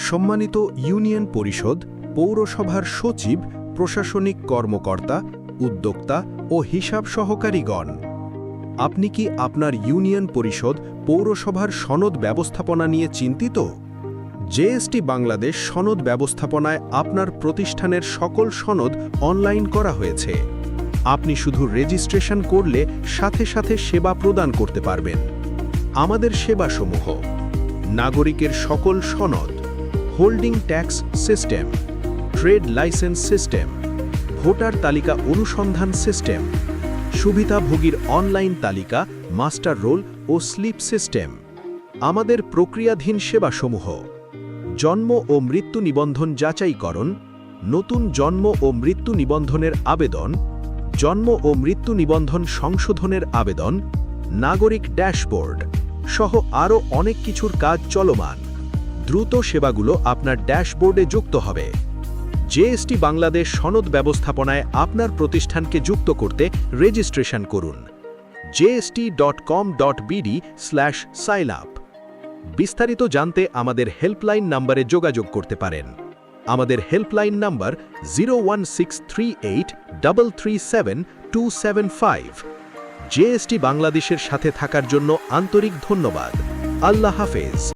সম্মানিত ইউনিয়ন পরিষদ, পৌরসভার সচিব, প্রশাসনিক কর্মকর্তা, উদ্যোক্তা ও হিসাব সহকারীগণ, আপনি কি আপনার ইউনিয়ন পরিষদ, পৌরসভার সনদ ব্যবস্থাপনা নিয়ে চিন্তিত? জেএসটি বাংলাদেশ সনদ ব্যবস্থাপনায় আপনার প্রতিষ্ঠানের সকল সনদ অনলাইন করা হয়েছে। আপনি শুধু রেজিস্ট্রেশন করলে সাথে সাথে সেবা প্রদান করতে পারবেন। আমাদের সেবাসমূহ: নাগরিকের সকল সনদ, holding tax system, trade licence system, voter তালিকা অনুসন্ধান সিস্টেম, সুবিধাভোগীর অনলাইন তালিকা, মাস্টার রোল ও স্লিপ সিস্টেম। আমাদের প্রক্রিয়াধীন সেবাসমূহ: জন্ম ও মৃত্যু নিবন্ধন যাচাইকরণ, নতুন জন্ম ও মৃত্যু নিবন্ধনের আবেদন, জন্ম ও মৃত্যু নিবন্ধন সংশোধনের আবেদন, নাগরিক ড্যাশবোর্ড সহ আরও অনেক কিছুর কাজ চলমান। দ্রুত সেবাগুলো আপনার ড্যাশবোর্ডে যুক্ত হবে। জেএসটি বাংলাদেশ সনদ ব্যবস্থাপনায় আপনার প্রতিষ্ঠানকে যুক্ত করতে রেজিস্ট্রেশন করুন jst.com.bd/signup। বিস্তারিত জানতে আমাদের হেল্পলাইন নম্বরে যোগাযোগ করতে পারেন। আমাদের হেল্পলাইন নম্বর 01638337275। জেএসটি বাংলাদেশের সাথে থাকার জন্য আন্তরিক ধন্যবাদ। আল্লাহ হাফেজ।